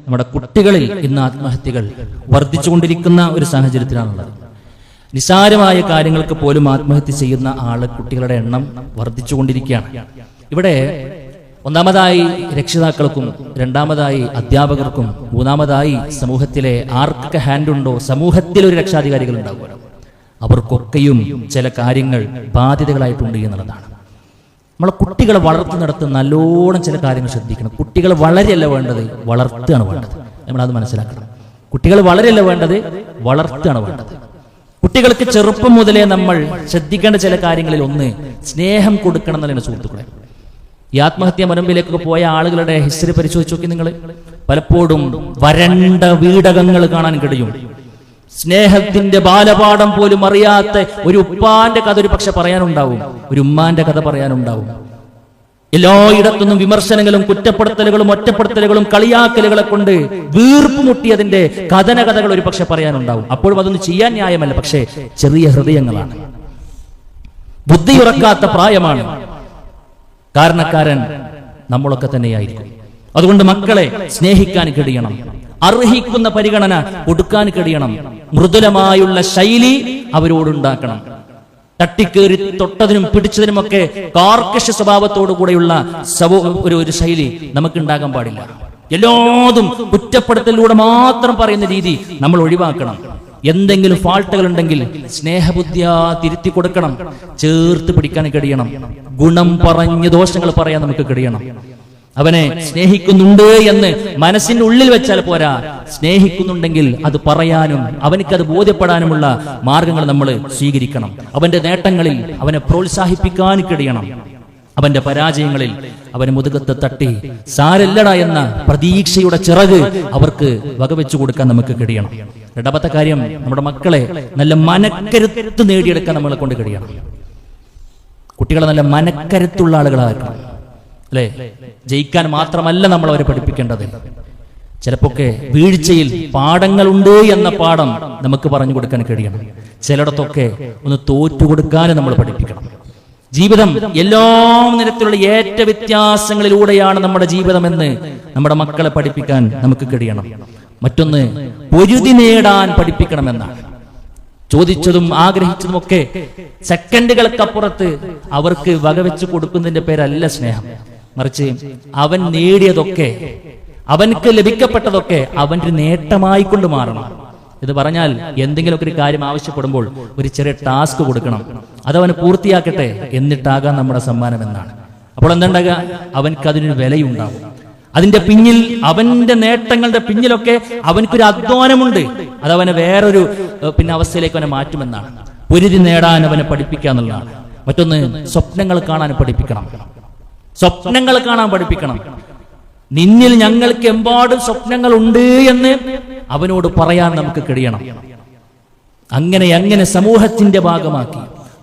നമ്മുടെ കുട്ടികളിൽ ഇന്ന് ആത്മഹത്യകൾ വർദ്ധിച്ചുകൊണ്ടിരിക്കുന്ന ഒരു സാഹചര്യത്തിലാണുള്ളത്. നിസ്സാരമായ കാര്യങ്ങൾക്ക് പോലും ആത്മഹത്യ ചെയ്യുന്ന കുട്ടികളുടെ എണ്ണം വർദ്ധിച്ചുകൊണ്ടിരിക്കുകയാണ്. ഇവിടെ ഒന്നാമതായി രക്ഷിതാക്കൾക്കും, രണ്ടാമതായി അധ്യാപകർക്കും, മൂന്നാമതായി സമൂഹത്തിലെ ആർക്കൊക്കെ ഹാൻഡുണ്ടോ സമൂഹത്തിൽ ഒരു രക്ഷാധികാരികൾ ഉണ്ടാകുമല്ലോ, അവർക്കൊക്കെയും ചില കാര്യങ്ങൾ ബാധ്യതകളായിട്ടുണ്ട് എന്നുള്ളതാണ്. നമ്മളെ കുട്ടികളെ വളർത്തുന്നിടത്ത് നല്ലോണം ചില കാര്യങ്ങൾ ശ്രദ്ധിക്കണം. കുട്ടികൾ വളരെയല്ല വേണ്ടത്, വളർത്തുകയാണ് വേണ്ടത്. നമ്മളത് മനസ്സിലാക്കണം. കുട്ടികൾ വളരെയല്ല വേണ്ടത്, വളർത്തുകയാണ് വേണ്ടത്. കുട്ടികൾക്ക് ചെറുപ്പം മുതലേ നമ്മൾ ശ്രദ്ധിക്കേണ്ട ചില കാര്യങ്ങളിൽ ഒന്ന് സ്നേഹം കൊടുക്കണം എന്നല്ല സുഹൃത്തുക്കളെ. ഈ ആത്മഹത്യാ മുനമ്പിലേക്കൊക്കെ പോയ ആളുകളുടെ ഹിസ്റ്ററി പരിശോധിച്ച് നോക്കി നിങ്ങൾ. പലപ്പോഴും വരണ്ട വീടകങ്ങൾ കാണാൻ കഴിയും. സ്നേഹത്തിന്റെ ബാലപാഠം പോലും അറിയാത്ത ഒരു ഉപ്പാന്റെ കഥ ഒരു പക്ഷെ പറയാനുണ്ടാവും, ഒരു ഉമ്മാന്റെ കഥ പറയാനുണ്ടാവും. എല്ലായിടത്തുനിന്നും വിമർശനങ്ങളും കുറ്റപ്പെടുത്തലുകളും ഒറ്റപ്പെടുത്തലുകളും കളിയാക്കലുകളെ കൊണ്ട് വീർപ്പ് മുട്ടിയതിന്റെ കഥനകഥകൾ ഒരു പക്ഷെ പറയാനുണ്ടാവും. അപ്പോഴും അതൊന്നും ചെയ്യാൻ ന്യായമല്ല. പക്ഷേ ചെറിയ ഹൃദയങ്ങളാണ്, ബുദ്ധിയുറക്കാത്ത പ്രായമാണ്. കാരണക്കാരൻ നമ്മളൊക്കെ തന്നെയായിരിക്കും. അതുകൊണ്ട് മക്കളെ സ്നേഹിക്കാൻ കഴിയണം, അർഹിക്കുന്ന പരിഗണന കൊടുക്കാൻ കഴിയണം. മൃദുലമായുള്ള ശൈലി അവരോടുണ്ടാക്കണം. തട്ടിക്കേറി തൊട്ടതിനും പിടിച്ചതിനുമൊക്കെ കാർക്കശ സ്വഭാവത്തോടു കൂടെയുള്ള ഒരു ശൈലി നമുക്ക് ഉണ്ടാകാൻ പാടില്ല. എല്ലാതും കുറ്റപ്പെടുത്തലിലൂടെ മാത്രം പറയുന്ന രീതി നമ്മൾ ഒഴിവാക്കണം. എന്തെങ്കിലും ഫാൾട്ടുകൾ ഉണ്ടെങ്കിൽ സ്നേഹബുദ്ധിയാ തിരുത്തി കൊടുക്കണം, ചേർത്ത് പിടിക്കാൻ കഴിയണം. ഗുണം പറഞ്ഞ് ദോഷങ്ങൾ പറയാൻ നമുക്ക് കഴിയണം. അവനെ സ്നേഹിക്കുന്നുണ്ട് എന്ന് മനസ്സിന്റെ ഉള്ളിൽ വെച്ചാൽ പോരാ, സ്നേഹിക്കുന്നുണ്ടെങ്കിൽ അത് പറയാനും അവനക്കത് ബോധ്യപ്പെടാനുമുള്ള മാർഗങ്ങൾ നമ്മൾ സ്വീകരിക്കണം. അവന്റെ നേട്ടങ്ങളിൽ അവനെ പ്രോത്സാഹിപ്പിക്കാൻ കഴിയണം. അവന്റെ പരാജയങ്ങളിൽ അവന് മുതുകത്ത് തട്ടി സാരല്ലട എന്ന പ്രതീക്ഷയുടെ ചിറക് അവർക്ക് വകവെച്ചു കൊടുക്കാൻ നമുക്ക് കഴിയണം. രണ്ടാമത്തെ കാര്യം, നമ്മുടെ മക്കളെ നല്ല മനക്കരുത്ത് നേടിയെടുക്കാൻ നമ്മളെ കൊണ്ട് കഴിയണം. കുട്ടികളെ നല്ല മനക്കരുത്തുള്ള ആളുകളാക്കണം, അല്ലെ? ജയിക്കാൻ മാത്രമല്ല നമ്മൾ അവരെ പഠിപ്പിക്കേണ്ടത്. ചിലപ്പോഴൊക്കെ വീഴ്ചയിൽ പാഠങ്ങളുണ്ട് എന്ന പാഠം നമുക്ക് പറഞ്ഞു കൊടുക്കാൻ കഴിയണം. ചിലയിടത്തൊക്കെ ഒന്ന് തോറ്റുകൊടുക്കാനും നമ്മൾ പഠിപ്പിക്കണം. ജീവിതം എല്ലാ നിരത്തിലുള്ള ഏറ്റ വ്യത്യാസങ്ങളിലൂടെയാണ് നമ്മുടെ ജീവിതമെന്ന് നമ്മുടെ മക്കളെ പഠിപ്പിക്കാൻ നമുക്ക് കഴിയണം. മറ്റൊന്ന്, പൊരുതി നേടാൻ പഠിപ്പിക്കണമെന്നാണ്. ചോദിച്ചതും ആഗ്രഹിച്ചതും ഒക്കെ സെക്കൻഡുകൾക്കപ്പുറത്ത് അവർക്ക് വകവെച്ച് കൊടുക്കുന്നതിന്റെ പേരല്ല സ്നേഹം. മറിച്ച് അവൻ നേടിയതൊക്കെ, അവൻക്ക് ലഭിക്കപ്പെട്ടതൊക്കെ അവന്റെ നേട്ടമായി കൊണ്ട് മാറണം. ഇത് പറഞ്ഞാൽ എന്തെങ്കിലുമൊക്കെ ഒരു കാര്യം ആവശ്യപ്പെടുമ്പോൾ ഒരു ചെറിയ ടാസ്ക് കൊടുക്കണം, അതവന് പൂർത്തിയാക്കട്ടെ, എന്നിട്ടാകാം നമ്മുടെ സമ്മാനം എന്നാണ്. അപ്പോൾ എന്തുണ്ടാകുക? അവൻക്ക് അതിനൊരു വിലയുണ്ടാവും. അതിന്റെ പിന്നിൽ, അവന്റെ നേട്ടങ്ങളുടെ പിന്നിലൊക്കെ അവൻക്കൊരു അധ്വാനമുണ്ട്. അതവനെ വേറൊരു അവസ്ഥയിലേക്ക് അവനെ മാറ്റുമെന്നാണ്. പൊരുതി നേടാൻ അവനെ പഠിപ്പിക്കുക എന്നുള്ളതാണ്. മറ്റൊന്ന്, സ്വപ്നങ്ങൾ കാണാൻ പഠിപ്പിക്കണം. സ്വപ്നങ്ങൾ കാണാൻ പഠിപ്പിക്കണം. നിന്നിൽ ഞങ്ങൾക്ക് എമ്പാടും സ്വപ്നങ്ങൾ ഉണ്ട് എന്ന് അവനോട് പറയാൻ നമുക്ക് കഴിയണം. അങ്ങനെ സമൂഹത്തിന്റെ ഭാഗമാക്കി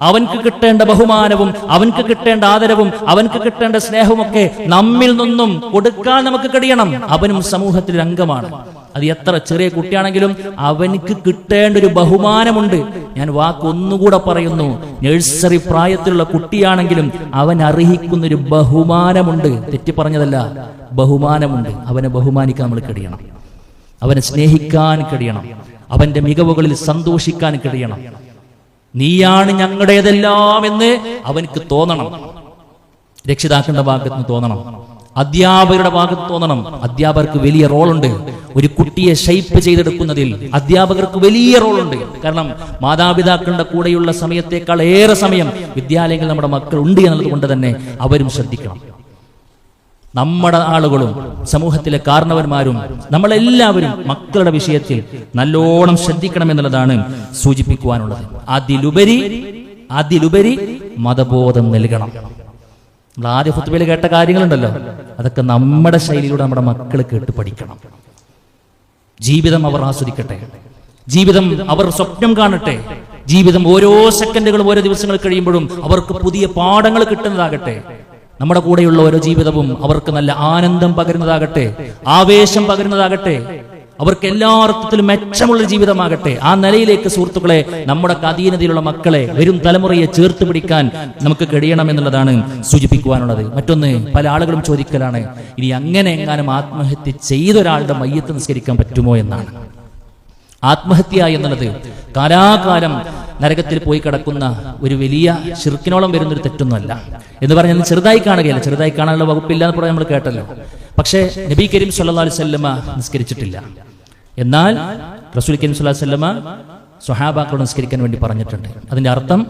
അവൻക്ക് കിട്ടേണ്ട ബഹുമാനവും അവൻക്ക് കിട്ടേണ്ട ആദരവും അവൻക്ക് കിട്ടേണ്ട സ്നേഹവും ഒക്കെ നമ്മിൽ നിന്നും കൊടുക്കാൻ നമുക്ക് കഴിയണം. അവനും സമൂഹത്തിൽ അംഗമാണ്. അത് എത്ര ചെറിയ കുട്ടിയാണെങ്കിലും അവൻക്ക് കിട്ടേണ്ട ഒരു ബഹുമാനമുണ്ട്. ഞാൻ വാക്കൊന്നുകൂടെ പറയുന്നു, നഴ്സറി പ്രായത്തിലുള്ള കുട്ടിയാണെങ്കിലും അവൻ അർഹിക്കുന്നൊരു ബഹുമാനമുണ്ട്. തെറ്റി പറഞ്ഞതല്ല, ബഹുമാനമുണ്ട്. അവനെ ബഹുമാനിക്കാൻ നമ്മൾ കഴിയണം, അവനെ സ്നേഹിക്കാൻ കഴിയണം, അവന്റെ മികവുകളിൽ സന്തോഷിക്കാൻ കഴിയണം. നീയാണ് ഞങ്ങളുടേതെല്ലാം എന്ന് അവനക്ക് തോന്നണം. രക്ഷിതാക്കളുടെ ഭാഗത്ത് നിന്ന് തോന്നണം, അധ്യാപകരുടെ ഭാഗത്ത് തോന്നണം. അധ്യാപകർക്ക് വലിയ റോളുണ്ട്. ഒരു കുട്ടിയെ ഷേപ്പ് ചെയ്തെടുക്കുന്നതിൽ അധ്യാപകർക്ക് വലിയ റോളുണ്ട്. കാരണം മാതാപിതാക്കളുടെ കൂടെയുള്ള സമയത്തേക്കാൾ ഏറെ സമയം വിദ്യാലയങ്ങളിൽ നമ്മുടെ മക്കൾ ഉണ്ട് എന്നുള്ളത് കൊണ്ട് തന്നെ അവരും ശ്രദ്ധിക്കണം. നമ്മുടെ ആളുകളും സമൂഹത്തിലെ കാരണവന്മാരും നമ്മളെല്ലാവരും മക്കളുടെ വിഷയത്തിൽ നല്ലോണം ശ്രദ്ധിക്കണം എന്നുള്ളതാണ് സൂചിപ്പിക്കുവാനുള്ളത്. അതിലുപരി മതബോധം നൽകണം. നമ്മൾ ആദ്യ ഖുത്ബയിൽ കേട്ട കാര്യങ്ങളുണ്ടല്ലോ, അതൊക്കെ നമ്മുടെ ശൈലിയിലൂടെ നമ്മുടെ മക്കൾ കേട്ട് പഠിക്കണം. ജീവിതം അവർ ആസ്വദിക്കട്ടെ, ജീവിതം അവർ സ്വപ്നം കാണട്ടെ, ജീവിതം ഓരോ സെക്കൻഡുകളും ഓരോ ദിവസങ്ങൾ കഴിയുമ്പോഴും അവർക്ക് പുതിയ പാഠങ്ങൾ കിട്ടുന്നതാകട്ടെ. നമ്മുടെ കൂടെയുള്ള ഓരോ ജീവിതവും അവർക്ക് നല്ല ആനന്ദം പകരുന്നതാകട്ടെ, ആവേശം പകരുന്നതാകട്ടെ. അവർക്ക് എല്ലാ അർത്ഥത്തിലും മെച്ചമുള്ള ജീവിതമാകട്ടെ. ആ നിലയിലേക്ക് സുഹൃത്തുക്കളെ നമ്മുടെ അധീനതയിലുള്ള മക്കളെ, വരും തലമുറയെ ചേർത്ത് പിടിക്കാൻ നമുക്ക് കഴിയണം എന്നുള്ളതാണ് സൂചിപ്പിക്കുവാനുള്ളത്. മറ്റൊന്ന്, പല ആളുകളും ചോദിക്കലാണ്, ഇനി അങ്ങനെ എങ്ങാനും ആത്മഹത്യ ചെയ്തൊരാളുടെ മയ്യത്ത് നിസ്കരിക്കാൻ പറ്റുമോ എന്നാണ്. ആത്മഹത്യ എന്നുള്ളത് കാലാകാലം നരകത്തിൽ പോയി കിടക്കുന്ന ഒരു വലിയ ശിർക്കിനോളം വരുന്നൊരു തെറ്റൊന്നുമല്ല എന്ന് പറഞ്ഞാൽ ചെറുതായി കാണുകയല്ല. ചെറുതായി കാണാനുള്ള വകുപ്പില്ല എന്ന് പറയാൻ നമ്മൾ കേട്ടല്ലോ. പക്ഷേ നബി കരീം സല്ലല്ലാഹു അലൈഹി വസല്ലമ നിസ്കരിച്ചിട്ടില്ല. എന്നാൽ റസൂൽ കരീം സല്ലല്ലാഹു അലൈഹി വസല്ലമ സ്വഹാബാക്കളോട് നിസ്കരിക്കാൻ വേണ്ടി പറഞ്ഞിട്ടുണ്ട്. അതിന്റെ അർത്ഥം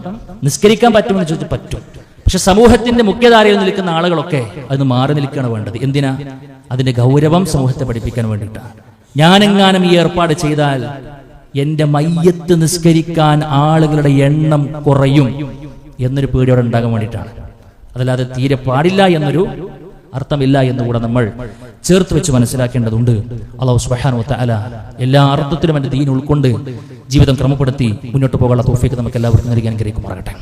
നിസ്കരിക്കാൻ പറ്റുമെന്ന് ചോദിച്ചാൽ പറ്റും. പക്ഷെ സമൂഹത്തിന്റെ മുഖ്യധാരയിൽ നിൽക്കുന്ന ആളുകളൊക്കെ അതിന് മാറി നിൽക്കുകയാണ് വേണ്ടത്. എന്തിനാ? അതിന്റെ ഗൗരവം സമൂഹത്തെ പഠിപ്പിക്കാൻ വേണ്ടിയിട്ടാണ്. ഞാനെങ്ങാനും ഈ ഏർപ്പാട് ചെയ്താൽ എന്റെ മയ്യത്ത് നിസ്കരിക്കാൻ ആളുകളുടെ എണ്ണം കുറയും എന്നൊരു പേടിയോടെ ഉണ്ടാകാൻ വേണ്ടിയിട്ടാണ്. അതല്ലാതെ തീരെ പാടില്ല എന്നൊരു അർത്ഥമില്ല എന്നുകൂടെ നമ്മൾ ചേർത്ത് വെച്ച് മനസ്സിലാക്കേണ്ടതുണ്ട്. അല്ലാഹു സുബ്ഹാനഹു വ തആല എല്ലാ അർത്ഥത്തിലും എൻ്റെ ദീൻ ഉൾക്കൊണ്ട് ജീവിതം ക്രമപ്പെടുത്തി മുന്നോട്ട് പോകാനുള്ള തൗഫീഖ് നമുക്ക് എല്ലാവർക്കും നൽകി അനുഗ്രഹിക്കുമാറാകട്ടെ.